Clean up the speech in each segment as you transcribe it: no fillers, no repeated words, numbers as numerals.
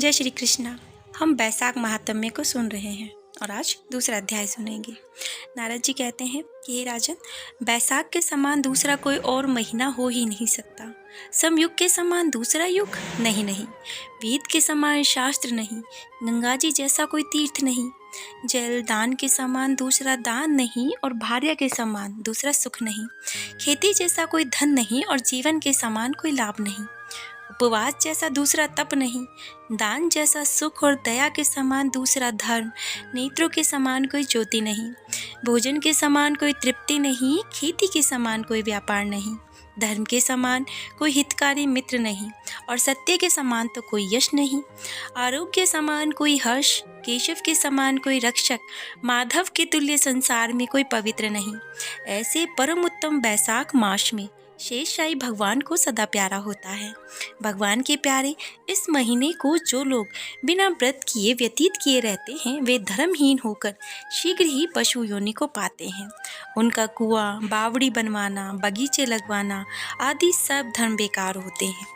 जय श्री कृष्णा। हम बैसाख महात्म्य को सुन रहे हैं और आज दूसरा अध्याय सुनेंगे। नारद जी कहते हैं कि हे राजन, बैसाख के समान दूसरा कोई और महीना हो ही नहीं सकता। समयुग के समान दूसरा युग नहीं, वेद के समान शास्त्र नहीं, गंगा जी जैसा कोई तीर्थ नहीं, जल दान के समान दूसरा दान नहीं और भार्या के समान दूसरा सुख नहीं, खेती जैसा कोई धन नहीं और जीवन के समान कोई लाभ नहीं, उपवास जैसा दूसरा तप नहीं, दान जैसा सुख और दया के समान दूसरा धर्म, नेत्रों के समान कोई ज्योति नहीं, भोजन के समान कोई तृप्ति नहीं, खेती के समान कोई व्यापार नहीं, धर्म के समान कोई हितकारी मित्र नहीं और सत्य के समान तो कोई यश नहीं, आरोग्य के समान कोई हर्ष, केशव के समान कोई रक्षक, माधव के तुल्य संसार में कोई पवित्र नहीं। ऐसे परम उत्तम बैसाख मास में शेषशाही भगवान को सदा प्यारा होता है। भगवान के प्यारे इस महीने को जो लोग बिना व्रत किए व्यतीत किए रहते हैं, वे धर्महीन होकर शीघ्र ही पशु योनि को पाते हैं। उनका कुआं, बावड़ी बनवाना, बगीचे लगवाना आदि सब धर्म बेकार होते हैं,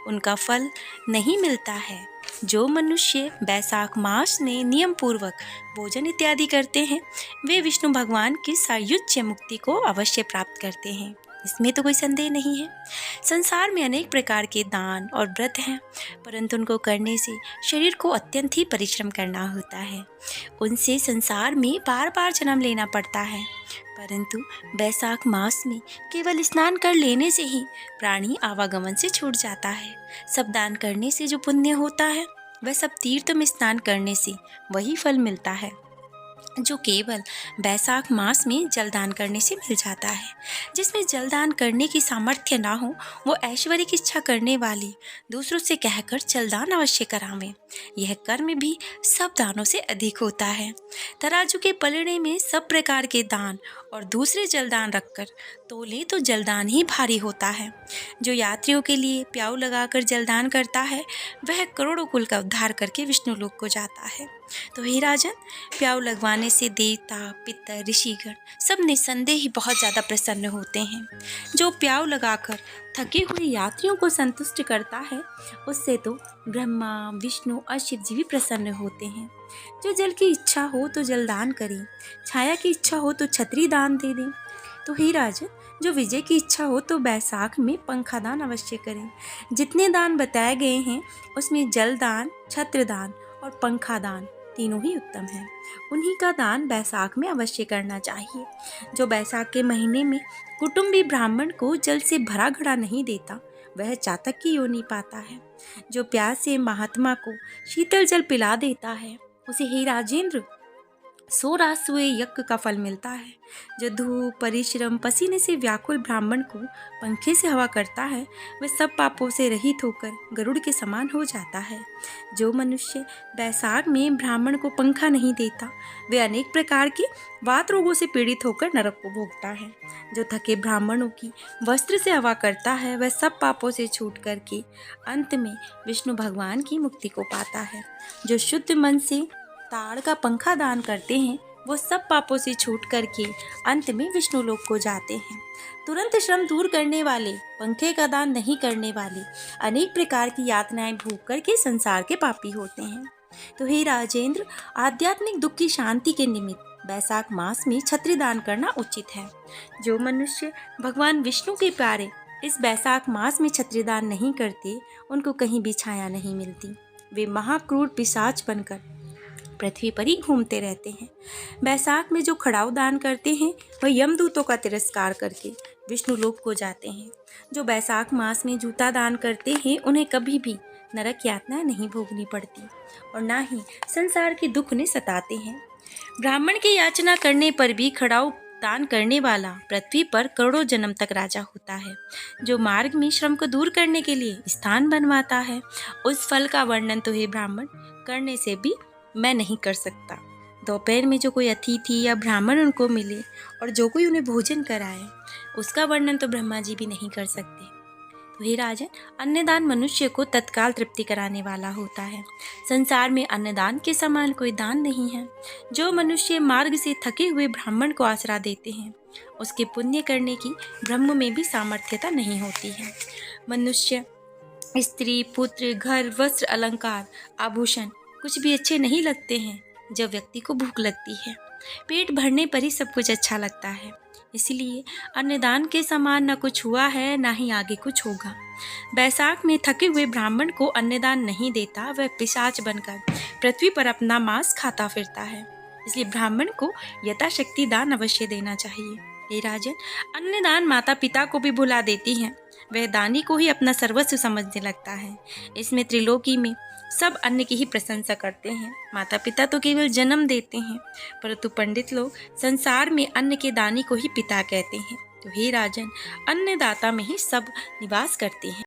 उनका फल नहीं मिलता है। जो मनुष्य बैसाख मास में नियम पूर्वक भोजन इत्यादि करते हैं, वे विष्णु भगवान की सायुज्य मुक्ति को अवश्य प्राप्त करते हैं, इसमें तो कोई संदेह नहीं है। संसार में अनेक प्रकार के दान और व्रत हैं, परंतु उनको करने से शरीर को अत्यंत ही परिश्रम करना होता है। उनसे संसार में बार बार जन्म लेना पड़ता है, परंतु बैसाख मास में केवल स्नान कर लेने से ही प्राणी आवागमन से छूट जाता है। सब दान करने से जो पुण्य होता है, वह सब तीर्थ में स्नान करने से वही फल मिलता है जो केवल बैसाख मास में जलदान करने से मिल जाता है। जिसमें जलदान करने की सामर्थ्य ना हो, वो ऐश्वर्य की इच्छा करने वाले दूसरों से कहकर जलदान अवश्य करावें। यह कर्म भी सब दानों से अधिक होता है। तराजू के पलड़े में सब प्रकार के दान और दूसरे जलदान रखकर तोले तो जलदान ही भारी होता है। जो यात्रियों के लिए प्याऊ लगाकर जलदान करता है, वह करोड़ों कुल का उद्धार करके विष्णु लोक को जाता है। तो हे राजन, प्याऊ लगवाने से देवता, पितर, ऋषिगण सब निसंदेह ही बहुत ज़्यादा प्रसन्न होते हैं। जो प्याऊ लगाकर थके हुए यात्रियों को संतुष्ट करता है, उससे तो ब्रह्मा, विष्णु और शिव जी भी प्रसन्न होते हैं। जो जल की इच्छा हो तो जलदान करें, छाया की इच्छा हो तो छतरी दान दे दें। तो हे राजन, जो विजय की इच्छा हो तो बैसाख में पंखा दान अवश्य करें। जितने दान बताए गए हैं, उसमें जलदान, छत्रदान और पंखा दान तीनों ही उत्तम हैं। उन्हीं का दान बैसाख में अवश्य करना चाहिए। जो बैसाख के महीने में कुटुंबी ब्राह्मण को जल से भरा घड़ा नहीं देता, वह चातक की योनि पाता है। जो प्यासे महात्मा को शीतल जल पिला देता है, उसे हे राजेंद्र 100 रासुए यज्ञ का फल मिलता है। जो धूप, परिश्रम, पसीने से व्याकुल ब्राह्मण को पंखे से हवा करता है, वह सब पापों से रहित होकर गरुड़ के समान हो जाता है। जो मनुष्य बैसाख में ब्राह्मण को पंखा नहीं देता, वे अनेक प्रकार के वात रोगों से पीड़ित होकर नरक को भोगता है। जो थके ब्राह्मणों की वस्त्र से हवा करता है, वह सब पापों से छूट करके अंत में विष्णु भगवान की मुक्ति को पाता है। जो शुद्ध मन से ताड़ का पंखा दान करते हैं, वो सब पापों से छूट करके अंत में विष्णु लोक को जाते हैं। तुरंत श्रम दूर करने वाले, पंखे का दान नहीं करने वाले अनेक प्रकार की यातनाएं भोग करके संसार के पापी होते हैं। तो हे राजेंद्र, आध्यात्मिक दुख की शांति के निमित्त बैसाख मास में छत्री दान करना उचित है। जो मनुष्य भगवान विष्णु के प्यारे इस बैसाख मास में छत्री दान नहीं करते, उनको कहीं भी छाया नहीं मिलती। वे महाक्रूर पिशाच बनकर पृथ्वी पर ही घूमते रहते हैं। बैसाख में जो खड़ाऊ दान करते हैं, वह यमदूतों का तिरस्कार करके विष्णु लोक को जाते हैं। जो बैसाख मास में जूता दान करते हैं, उन्हें कभी भी नरक यातना नहीं भोगनी पड़ती और ना ही संसार के दुख उन्हें सताते हैं। ब्राह्मण की याचना करने पर भी खड़ाऊ दान करने वाला पृथ्वी पर करोड़ों जन्म तक राजा होता है। जो मार्ग में श्रम को दूर करने के लिए स्थान बनवाता है, उस फल का वर्णन तो हे ब्राह्मण करने से भी मैं नहीं कर सकता। दोपहर में जो कोई अतिथि या ब्राह्मण उनको मिले और जो कोई उन्हें भोजन कराए, उसका वर्णन तो ब्रह्मा जी भी नहीं कर सकते। तो हे राजन, अन्नदान मनुष्य को तत्काल तृप्ति कराने वाला होता है। संसार में अन्नदान के समान कोई दान नहीं है। जो मनुष्य मार्ग से थके हुए ब्राह्मण को आसरा देते हैं, उसके पुण्य करने की ब्रह्म में भी सामर्थ्यता नहीं होती है। मनुष्य स्त्री, पुत्र, घर, वस्त्र, अलंकार, आभूषण कुछ भी अच्छे नहीं लगते हैं जब व्यक्ति को भूख लगती है। पेट भरने पर ही सब कुछ अच्छा लगता है। इसलिए अन्नदान के समान न कुछ हुआ है, ना ही आगे कुछ होगा। बैसाख में थके हुए ब्राह्मण को अन्नदान नहीं देता, वह पिशाच बनकर पृथ्वी पर अपना मांस खाता फिरता है। इसलिए ब्राह्मण को यथाशक्ति दान अवश्य देना चाहिए। हे राजन, अन्नदान माता पिता को भी भुला देती है। वह दानी को ही अपना सर्वस्व समझने लगता है। इसमें त्रिलोकी में सब अन्न की ही प्रशंसा करते हैं। माता पिता तो केवल जन्म देते हैं, परंतु पंडित लोग संसार में अन्न के दानी को ही पिता कहते हैं। तो हे राजन, अन्नदाता में ही सब निवास करते हैं।